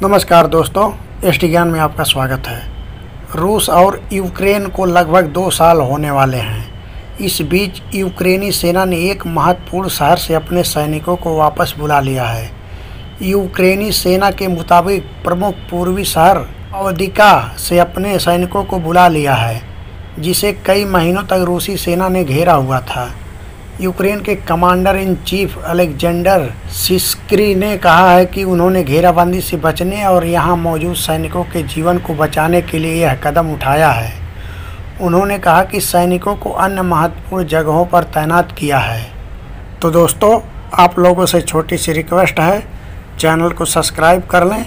नमस्कार दोस्तों, एसटी ज्ञान में आपका स्वागत है। रूस और यूक्रेन को लगभग 2 साल होने वाले हैं। इस बीच यूक्रेनी सेना ने एक महत्वपूर्ण शहर से अपने सैनिकों को वापस बुला लिया है। यूक्रेनी सेना के मुताबिक प्रमुख पूर्वी शहर अवदीका से अपने सैनिकों को बुला लिया है, जिसे कई महीनों तक रूसी सेना ने घेरा हुआ था। यूक्रेन के कमांडर इन चीफ अलेक्जेंडर सिस्क्री ने कहा है कि उन्होंने घेराबंदी से बचने और यहां मौजूद सैनिकों के जीवन को बचाने के लिए यह कदम उठाया है। उन्होंने कहा कि सैनिकों को अन्य महत्वपूर्ण जगहों पर तैनात किया है। तो दोस्तों, आप लोगों से छोटी सी रिक्वेस्ट है, चैनल को सब्सक्राइब कर लें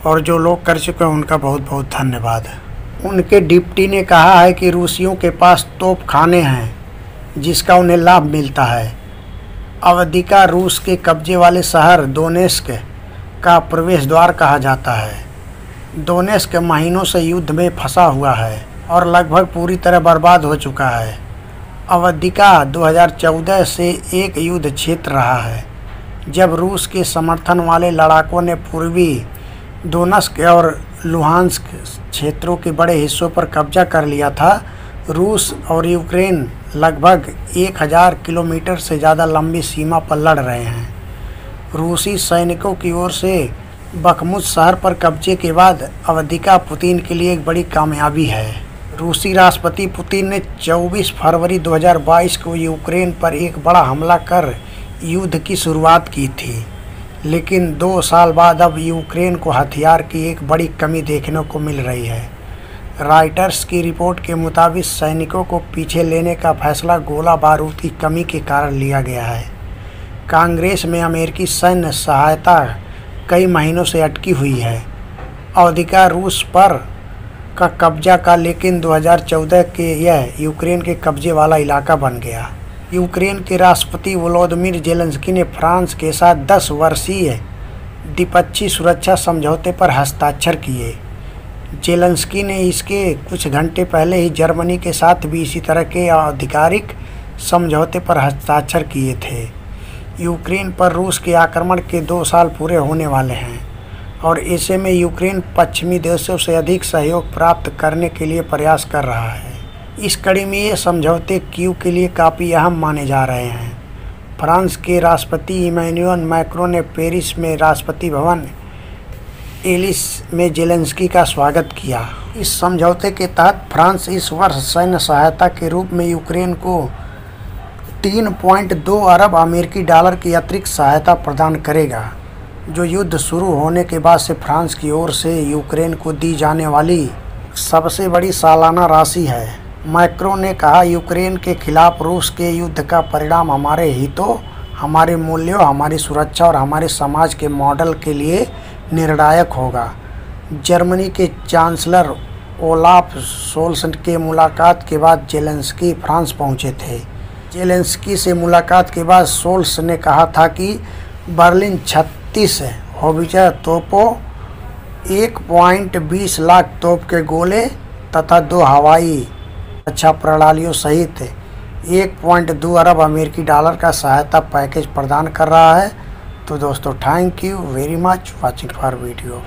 और जो लोग कर चुके हैं उनका बहुत बहुत धन्यवाद। उनके डिप्टी ने कहा है कि रूसियों के पास तोपखाने हैं जिसका उन्हें लाभ मिलता है। अवदीका रूस के कब्जे वाले शहर दोनेस्क का प्रवेश द्वार कहा जाता है। दोनेस्क महीनों से युद्ध में फंसा हुआ है और लगभग पूरी तरह बर्बाद हो चुका है। अवदीका 2014 से एक युद्ध क्षेत्र रहा है, जब रूस के समर्थन वाले लड़ाकों ने पूर्वी दोनेस्क और लुहांस्क क्षेत्रों के बड़े हिस्सों पर कब्जा कर लिया था। रूस और यूक्रेन लगभग 1000 किलोमीटर से ज़्यादा लंबी सीमा पर लड़ रहे हैं। रूसी सैनिकों की ओर से बखमुत शहर पर कब्जे के बाद अवदीका पुतिन के लिए एक बड़ी कामयाबी है। रूसी राष्ट्रपति पुतिन ने 24 फरवरी 2022 को यूक्रेन पर एक बड़ा हमला कर युद्ध की शुरुआत की थी, लेकिन 2 साल बाद अब यूक्रेन को हथियार की एक बड़ी कमी देखने को मिल रही है। राइटर्स की रिपोर्ट के मुताबिक सैनिकों को पीछे लेने का फैसला गोला बारूद की कमी के कारण लिया गया है। कांग्रेस में अमेरिकी सैन्य सहायता कई महीनों से अटकी हुई है। अवदीका रूस पर का कब्जा का, लेकिन 2014 के यह यूक्रेन के कब्जे वाला इलाका बन गया। यूक्रेन के राष्ट्रपति वोलोदिमीर जेलेंस्की ने फ्रांस के साथ 10 वर्षीय द्विपक्षीय सुरक्षा समझौते पर हस्ताक्षर किए। जेलेंस्की ने इसके कुछ घंटे पहले ही जर्मनी के साथ भी इसी तरह के आधिकारिक समझौते पर हस्ताक्षर किए थे। यूक्रेन पर रूस के आक्रमण के 2 साल पूरे होने वाले हैं और ऐसे में यूक्रेन पश्चिमी देशों से अधिक सहयोग प्राप्त करने के लिए प्रयास कर रहा है। इस कड़ी में ये समझौते कीव के लिए काफ़ी अहम माने जा रहे हैं। फ्रांस के राष्ट्रपति इमैनुअल मैक्रों ने पेरिस में राष्ट्रपति भवन एलिस में जेलेंस्की का स्वागत किया। इस समझौते के तहत फ्रांस इस वर्ष सैन्य सहायता के रूप में यूक्रेन को 3.2 अरब अमेरिकी डॉलर की अतिरिक्त सहायता प्रदान करेगा, जो युद्ध शुरू होने के बाद से फ्रांस की ओर से यूक्रेन को दी जाने वाली सबसे बड़ी सालाना राशि है। मैक्रों ने कहा, यूक्रेन के खिलाफ रूस के युद्ध का परिणाम हमारे हितों, हमारे मूल्यों, हमारी सुरक्षा और हमारे समाज के मॉडल के लिए निर्णायक होगा। जर्मनी के चांसलर ओलाफ शोल्स के मुलाकात के बाद जेलेंस्की फ्रांस पहुंचे थे। जेलेंस्की से मुलाकात के बाद शोल्स ने कहा था कि बर्लिन 36 होवित्ज़र तोपों, 1.20 लाख तोप के गोले तथा 2 हवाई रक्षा प्रणालियों सहित 1.2 अरब अमेरिकी डॉलर का सहायता पैकेज प्रदान कर रहा है। तो दोस्तों, thank you very much watching for video.